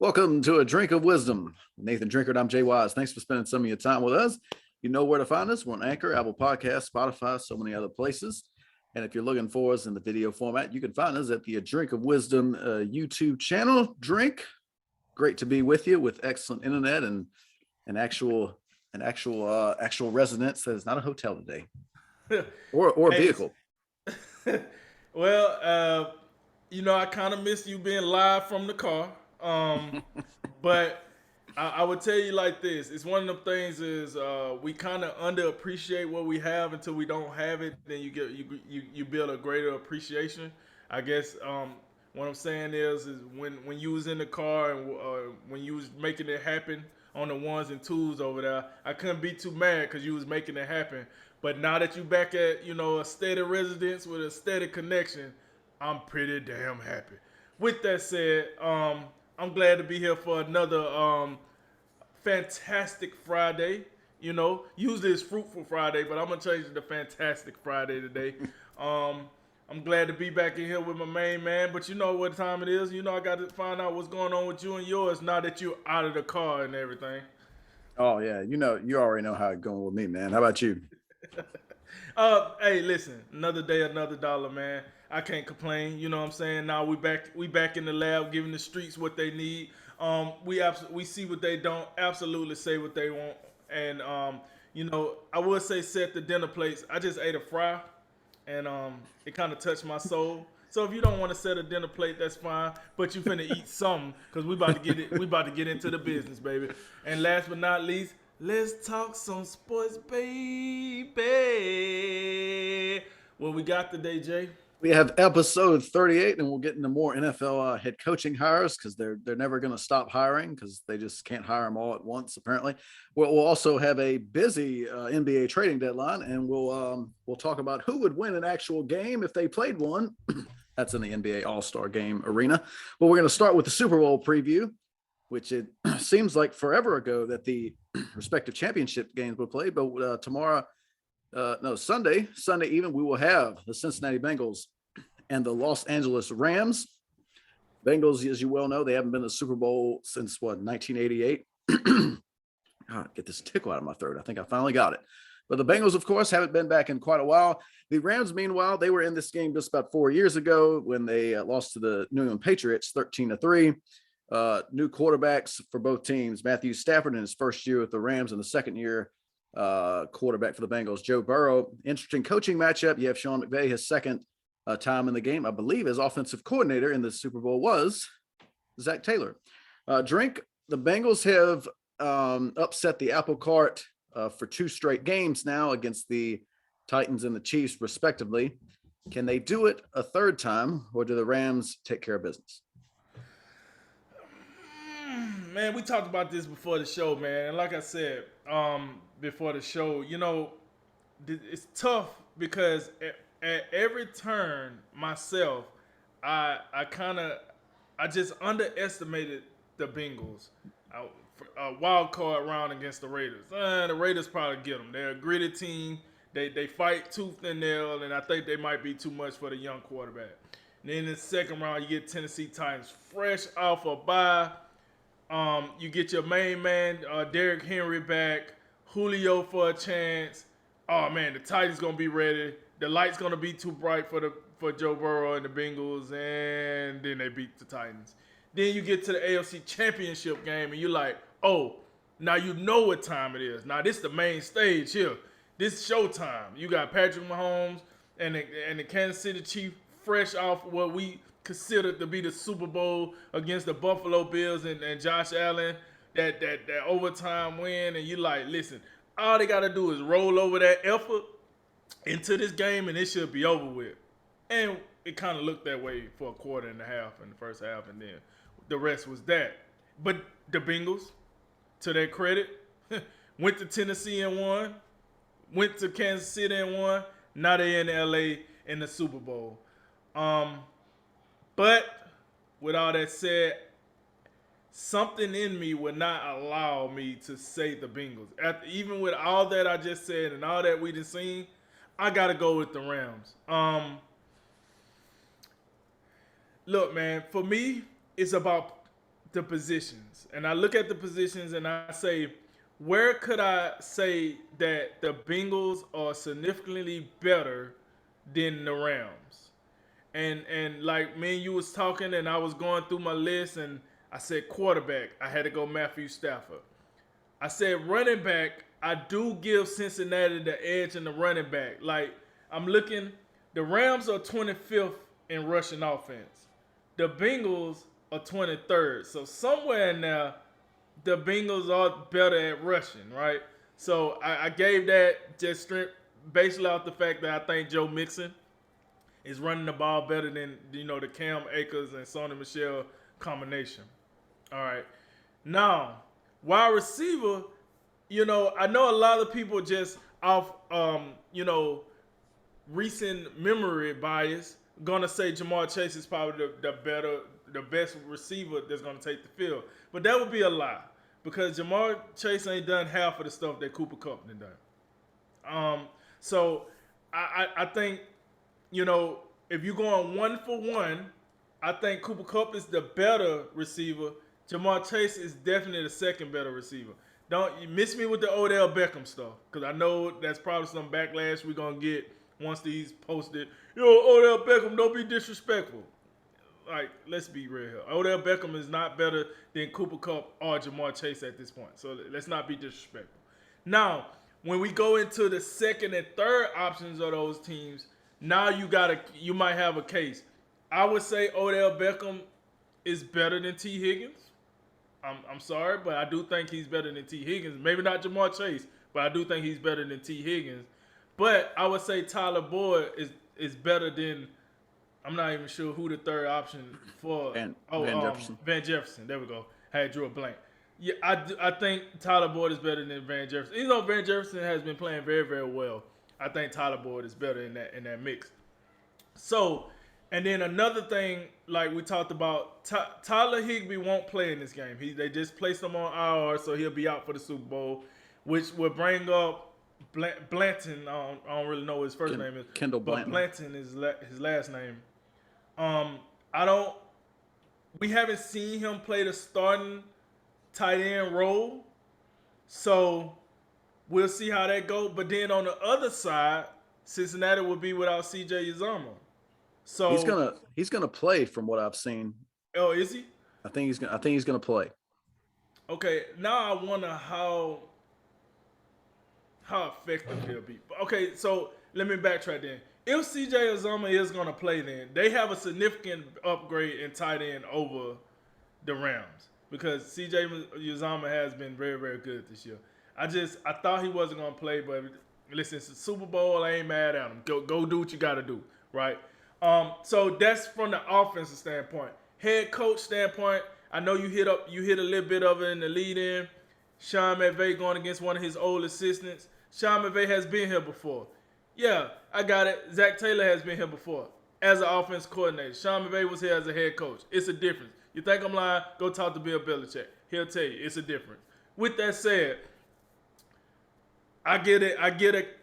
Welcome to A Drink of Wisdom. Nathan Drinkard, I'm Jay Wise. Thanks for spending some of your time with us. You know where to find us. We're on Anchor, Apple Podcasts, Spotify, so many other places. And if you're looking for us in the video format, you can find us at the A Drink of Wisdom YouTube channel. Drink, great to be with you with excellent internet and an actual residence that is not a hotel today or a Hey, vehicle. well, I kind of missed you being live from the car. But I would tell you like this: it's one of them things is we kind of underappreciate what we have until we don't have it. Then you build a greater appreciation. I guess what I'm saying is when you was in the car and when you was making it happen on the ones and twos over there, I couldn't be too mad because you was making it happen. But now that you back at a steady residence with a steady connection, I'm pretty damn happy. With that said, I'm glad to be here for another fantastic Friday. Usually it's fruitful Friday, but I'm gonna change it to fantastic Friday today. Um, I'm glad to be back in here with my main man, but you know what time it is. I got to find out what's going on with you and yours now that you're out of the car and everything. Oh yeah, you already know how it's going with me, man. How about you? Hey, listen, another day, another dollar, man. I can't complain. You know what I'm saying? Now we back in the lab, giving the streets what they need. We see what they don't. Absolutely say what they want. And I would say set the dinner plates. I just ate a fry, and it kind of touched my soul. So if you don't want to set a dinner plate, that's fine. But you finna eat something, cause we about to get it. We about to get into the business, baby. And last but not least, let's talk some sports, baby. What we got today, Jay? We have episode 38, and we'll get into more NFL head coaching hires because they're never going to stop hiring because they just can't hire them all at once. Apparently, we'll also have a busy NBA trading deadline, and we'll talk about who would win an actual game if they played one. That's in the NBA All-Star Game arena. But we're going to start with the Super Bowl preview, which it seems like forever ago that the respective championship games were played. But tomorrow, no, Sunday even, we will have the Cincinnati Bengals and the Los Angeles Rams. Bengals, as you well know, they haven't been to the Super Bowl since 1988. Get this tickle out of my throat. I think I finally got it. But the Bengals, of course, haven't been back in quite a while. The Rams, meanwhile, they were in this game just about 4 years ago when they lost to the New England Patriots 13-3. New quarterbacks for both teams. Matthew Stafford in his first year with the Rams and the second year quarterback for the Bengals, Joe Burrow. Interesting coaching matchup. You have Sean McVay, his second time in the game. I believe his offensive coordinator in the Super Bowl was Zach Taylor. The Bengals have upset the apple cart for 2 straight games now against the Titans and the Chiefs, respectively. Can they do it a third time, or do the Rams take care of business? Man, we talked about this before the show, man. And like I said, before the show, it's tough because at every turn myself, I just underestimated the Bengals. A wild card round against the Raiders. The Raiders probably get them. They're a gritty team. They fight tooth and nail, and I think they might be too much for the young quarterback. And then in the second round, you get Tennessee Titans fresh off a bye. You get your main man, Derrick Henry back, Julio for a chance. Oh man, the Titans gonna be ready. The light's gonna be too bright for Joe Burrow and the Bengals, and then they beat the Titans. Then you get to the AFC Championship game, and you're like, oh, now you know what time it is. Now this is the main stage here. This is showtime. You got Patrick Mahomes and the Kansas City Chiefs fresh off what we considered to be the Super Bowl against the Buffalo Bills and Josh Allen, that overtime win, and you like, listen, all they gotta do is roll over that effort into this game and it should be over with. And it kind of looked that way for a quarter and a half in the first half, and then the rest was that. But the Bengals, to their credit, went to Tennessee and won, went to Kansas City and won. Now they in LA in the Super Bowl. But with all that said, something in me would not allow me to say the Bengals. Even with all that I just said and all that we just seen, I gotta go with the Rams. Look, man, for me, it's about the positions, and I look at the positions, and I say, where could I say that the Bengals are significantly better than the Rams? And like me and you was talking, and I was going through my list, and I said quarterback, I had to go Matthew Stafford. I said running back, I do give Cincinnati the edge in the running back. Like, I'm looking, the Rams are 25th in rushing offense. The Bengals are 23rd. So somewhere in there, the Bengals are better at rushing, right? So I gave that just basically off the fact that I think Joe Mixon is running the ball better than, the Cam Akers and Sony Michel combination. All right. Now, wide receiver, I know a lot of people just off, recent memory bias gonna say Jamar Chase is probably the best receiver that's gonna take the field, but that would be a lie because Jamar Chase ain't done half of the stuff that Cooper Kupp done. So I think, if you're going 1-for-1, I think Cooper Kupp is the better receiver. Jamar Chase is definitely the second better receiver. Don't you miss me with the Odell Beckham stuff, because I know that's probably some backlash we're going to get once these posted. Odell Beckham, don't be disrespectful. Like, let's be real here. Odell Beckham is not better than Cooper Kupp or Jamar Chase at this point. So let's not be disrespectful. Now, when we go into the second and third options of those teams, now you might have a case. I would say Odell Beckham is better than T. Higgins. I'm sorry, but I do think he's better than T. Higgins. Maybe not Jamar Chase, but I do think he's better than T. Higgins. But I would say Tyler Boyd is better than, I'm not even sure who the third option for. Van Jefferson. Van Jefferson. There we go. I drew a blank. Yeah, I think Tyler Boyd is better than Van Jefferson. Even though Van Jefferson has been playing very, very well, I think Tyler Boyd is better in that mix. So, and then another thing, like we talked about, Tyler Higbee won't play in this game. They just placed him on IR, so he'll be out for the Super Bowl, which will bring up Blanton. I don't really know what his first name is. Kendall Blanton. But Blanton is his last name. We haven't seen him play the starting tight end role, so we'll see how that goes. But then on the other side, Cincinnati will be without C.J. Uzomah. So he's gonna play from what I've seen. Oh, is he? I think he's gonna play. Okay, now I wonder how effective he'll be. Okay, so let me backtrack then. If C.J. Uzomah is gonna play, then they have a significant upgrade in tight end over the Rams because C.J. Uzomah has been very, very good this year. I thought he wasn't gonna play, but listen, it's a Super Bowl. I ain't mad at him. Go do what you got to do, right? So that's from the offensive standpoint. Head coach standpoint, I know you hit a little bit of it in the lead in. Sean McVay going against one of his old assistants. Sean McVay has been here before. Yeah, I got it. Zach Taylor has been here before as an offense coordinator. Sean McVay was here as a head coach. It's a difference. You think I'm lying? Go talk to Bill Belichick. He'll tell you it's a difference. With that said, I get it.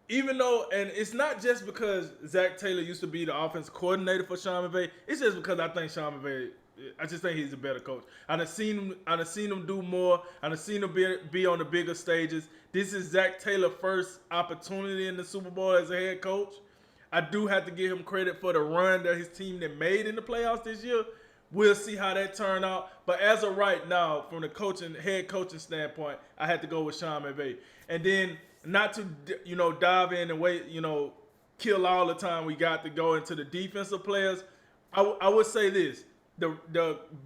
Even though, and it's not just because Zach Taylor used to be the offense coordinator for Sean McVay. It's just because I think Sean McVay, I just think he's a better coach. I've seen him do more. I've seen him be on the bigger stages. This is Zach Taylor's first opportunity in the Super Bowl as a head coach. I do have to give him credit for the run that his team that made in the playoffs this year. We'll see how that turned out. But as of right now, from the head coaching standpoint, I had to go with Sean McVay. And then not to dive in and wait, kill all the time we got to go into the defensive players. I would say this: the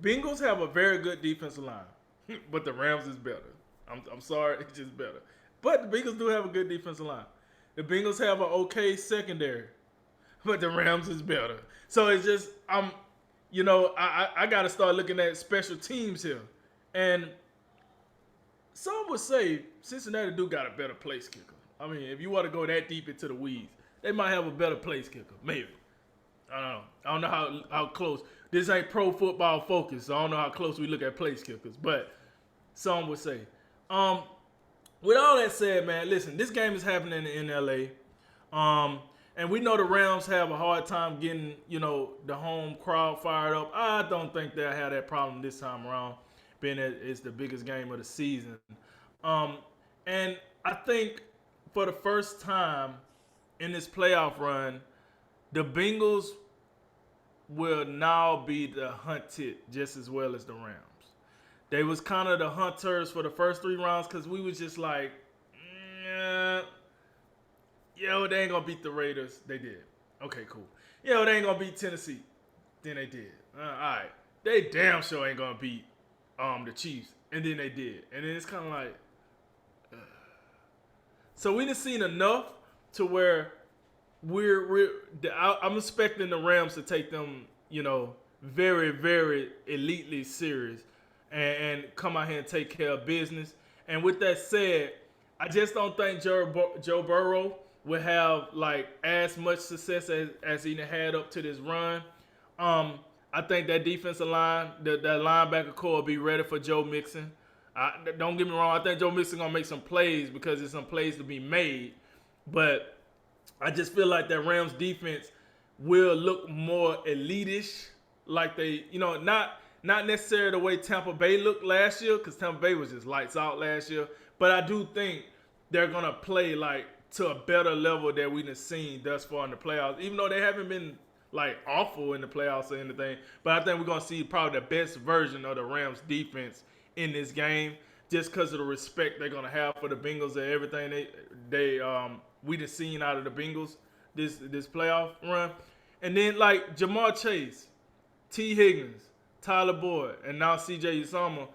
Bengals have a very good defensive line, but the Rams is better. I'm sorry, it's just better. But the Bengals do have a good defensive line. The Bengals have an okay secondary, but the Rams is better. So it's just I got to start looking at special teams here, and some would say Cincinnati do got a better place kicker. I mean, if you want to go that deep into the weeds, they might have a better place kicker. Maybe. I don't know how close. This ain't pro football focus, so I don't know how close we look at place kickers. But some would say. With all that said, man, listen, this game is happening in LA. And we know the Rams have a hard time getting, the home crowd fired up. I don't think they'll have that problem this time around, being that it's the biggest game of the season. Um, and I think for the first time in this playoff run, the Bengals will now be the hunted just as well as the Rams. They was kind of the hunters for the first 3 rounds because we was just like, yo, they ain't gonna beat the Raiders. They did. Okay, cool. Yo, they ain't gonna beat Tennessee. Then they did. All right. They damn sure ain't gonna beat the Chiefs. And then they did. And then it's kind of like, so we done seen enough to where I'm expecting the Rams to take them, very, very elitely serious and come out here and take care of business. And with that said, I just don't think Joe Burrow will have like as much success as he had up to this run. I think that defensive line, that linebacker core will be ready for Joe Mixon. Don't get me wrong, I think Joe Mixon gonna make some plays because there's some plays to be made. But I just feel like that Rams defense will look more elitish, like they, not necessarily the way Tampa Bay looked last year, because Tampa Bay was just lights out last year. But I do think they're gonna play like to a better level that we've seen thus far in the playoffs, even though they haven't been like awful in the playoffs or anything. But I think we're gonna see probably the best version of the Rams defense in this game, just because of the respect they're gonna have for the Bengals and everything we just seen out of the Bengals this playoff run. And then like Jamar Chase, T. Higgins, Tyler Boyd, and now C.J. Usama.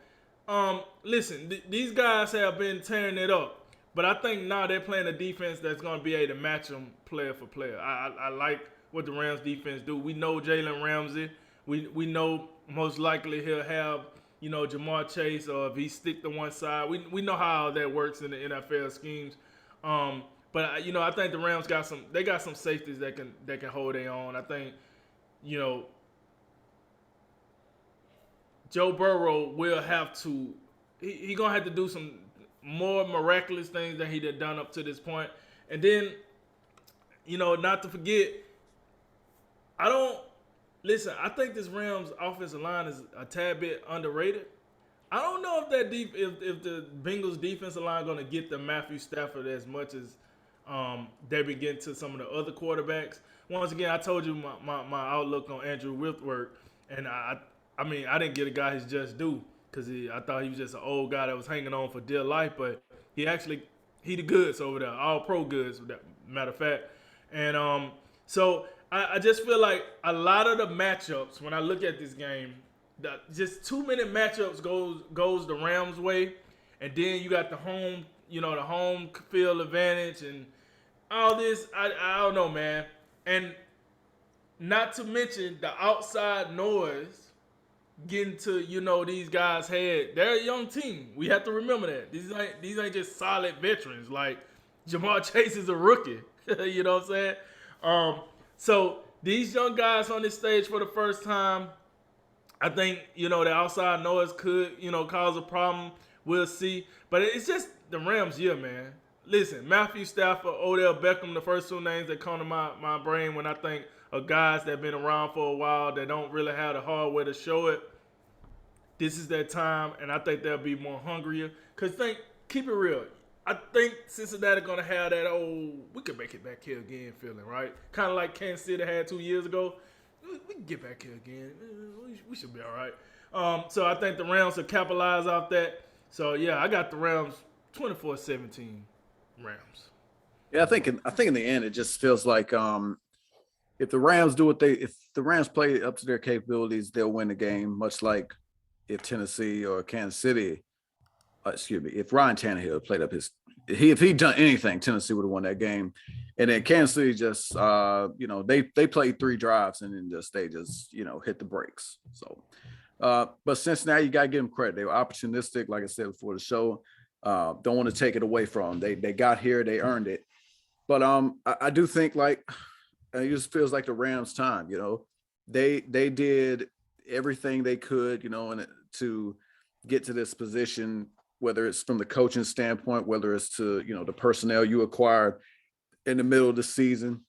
Listen, these guys have been tearing it up, but I think now they're playing a defense that's going to be able to match them player for player. I like what the Rams defense do. We know Jalen Ramsey. We know most likely he'll have, Jamar Chase, or if he stick to one side. We know how that works in the NFL schemes. But I think the Rams got some safeties that can hold their own. I think, Joe Burrow will have to. He gonna have to do some more miraculous things than he done up to this point. And then, not to forget, I think this Rams offensive line is a tad bit underrated. I don't know if the Bengals defensive line gonna get the Matthew Stafford as much as they've been getting to some of the other quarterbacks. Once again, I told you my outlook on Andrew Whitworth, and I didn't get a guy his just due because I thought he was just an old guy that was hanging on for dear life, but he the goods over there, all pro goods, matter of fact. And so I just feel like a lot of the matchups, when I look at this game, just too many matchups goes the Rams' way, and then you got the home field advantage and all this. I don't know, man. And not to mention the outside noise getting to these guys' head. They're a young team. We have to remember that these ain't just solid veterans. Like Jamar Chase is a rookie. You know what I'm saying? So these young guys on this stage for the first time, I think the outside noise could cause a problem. We'll see, but it's just the Rams year, man. Listen, Matthew Stafford, Odell Beckham, the first two names that come to my brain when I think of guys that have been around for a while that don't really have the hardware to show it. This is their time, and I think they'll be more hungrier. Because keep it real. I think Cincinnati going to have that we can make it back here again feeling, right? Kind of like Kansas City had 2 years ago. We can get back here again. We should be all right. So I think the Rams will capitalize off that. So, yeah, I got the Rams 24-17 Rams. Yeah, I think in the end, it just feels like if the Rams play up to their capabilities, they'll win the game, much like if Tennessee or Kansas City, if Ryan Tannehill played up if he'd done anything, Tennessee would have won that game. And then Kansas City just, they played 3 drives and then they just hit the brakes. So, but Cincinnati, you got to give them credit. They were opportunistic, like I said before the show. Don't want to take it away from them. They got here, they earned it. But I do think it just feels like the Rams' time. They did everything they could, and to get to this position, whether it's from the coaching standpoint, whether it's to the personnel you acquired in the middle of the season.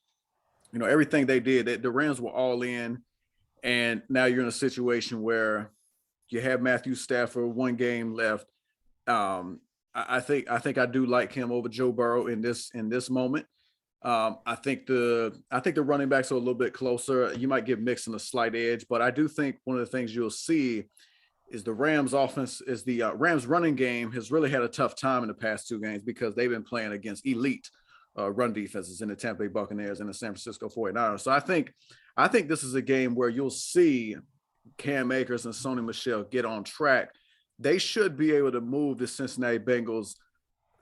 everything they did, the Rams were all in, and now you're in a situation where you have Matthew Stafford, one game left. I think I do like him over Joe Burrow in this moment. I think the running backs are a little bit closer. You might give Mixon a slight edge, but I do think one of the things you'll see is the Rams offense is the Rams running game has really had a tough time in the past 2 games because they've been playing against elite run defenses in the Tampa Bay Buccaneers and the San Francisco 49ers. So I think this is a game where you'll see Cam Akers and Sony Michel get on track. They should be able to move the Cincinnati Bengals.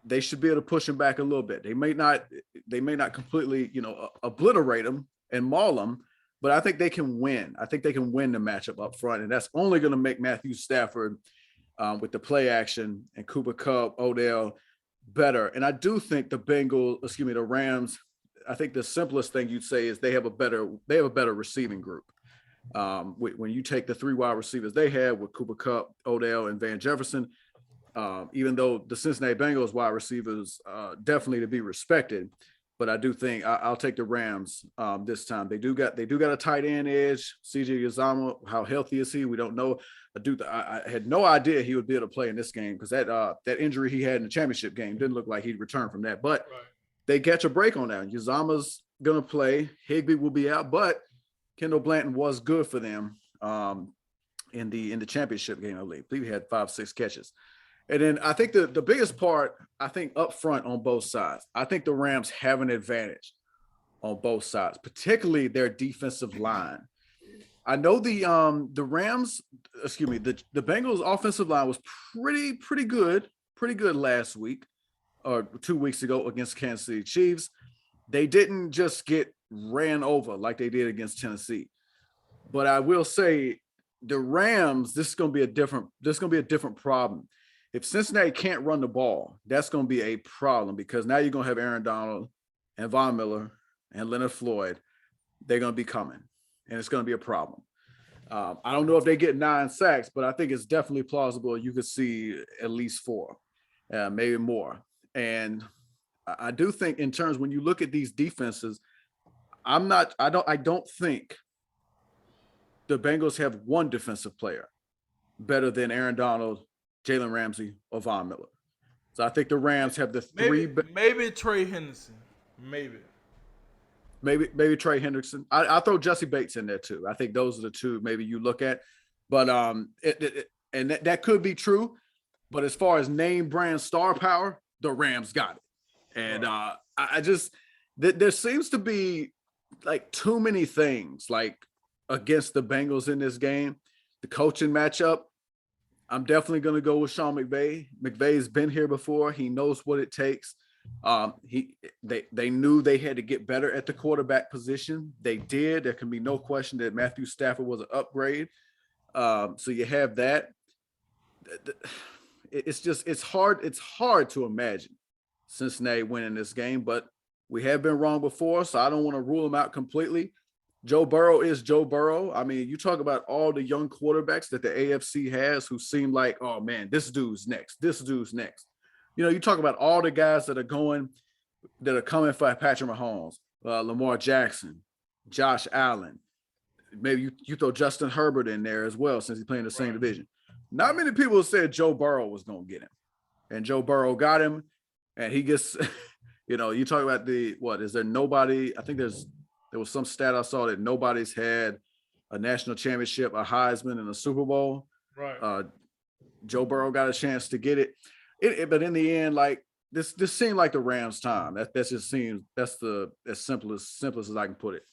They should be able to push them back a little bit. They may not completely, obliterate them and maul them, but I think they can win. I think they can win the matchup up front, and that's only going to make Matthew Stafford with the play action and Cooper Kupp, Odell better. And I do think the Rams. I think the simplest thing you'd say is they have a better receiving group. When you take the 3 wide receivers they have with Cooper Kupp, Odell, and Van Jefferson, even though the Cincinnati Bengals wide receivers definitely to be respected, but I do think I'll take the Rams this time. They do got a tight end edge, CJ Uzomah. How healthy is he? We don't know. I had no idea he would be able to play in this game because that injury he had in the championship game didn't look like he'd return from that. But they catch a break on that. Uzomah's gonna play. Higbee will be out, but Kendall Blanton was good for them in the championship game. I believe he had 5-6 catches. And then I think the biggest part, I think up front on both sides, I think the Rams have an advantage on both sides, particularly their defensive line. I know the Bengals offensive line was pretty good last week or 2 weeks ago against Kansas City Chiefs. They didn't just get ran over like they did against Tennessee. But I will say the Rams, this is going to be a different problem. If Cincinnati can't run the ball, that's going to be a problem because now you're going to have Aaron Donald and Von Miller and Leonard Floyd. They're going to be coming, and it's going to be a problem. I don't know if they get 9 sacks, but I think it's definitely plausible you could see at least 4, maybe more. And I do think in terms when you look at these defenses, I don't think the Bengals have one defensive player better than Aaron Donald, Jalen Ramsey, or Von Miller. So I think the Rams have the maybe Trey Henderson. Maybe Trey Hendrickson. I throw Jesse Bates in there too. I think those are the 2 maybe you look at. But and that could be true. But as far as name brand star power, the Rams got it. And there seems to be like too many things like against the Bengals in this game. The coaching matchup, I'm definitely going to go with Sean McVay. McVay's been here before. He knows what it takes. They knew they had to get better at the quarterback position. They did. There can be no question that Matthew Stafford was an upgrade. So you have that. It's hard to imagine Cincinnati winning this game, but we have been wrong before, so I don't want to rule them out completely. Joe Burrow is Joe Burrow. I mean, you talk about all the young quarterbacks that the AFC has who seem like, oh man, this dude's next. You talk about all the guys that are coming for Patrick Mahomes, Lamar Jackson, Josh Allen. Maybe you throw Justin Herbert in there as well since he's playing the same division. Not many people said Joe Burrow was going to get him. And Joe Burrow got him. And he gets, you talk about is there nobody? I think there was some stat I saw that nobody's had a national championship, a Heisman, and a Super Bowl. Right. Joe Burrow got a chance to get it. But in the end, like this seemed like the Rams' time. That just seems that's the as simple as I can put it.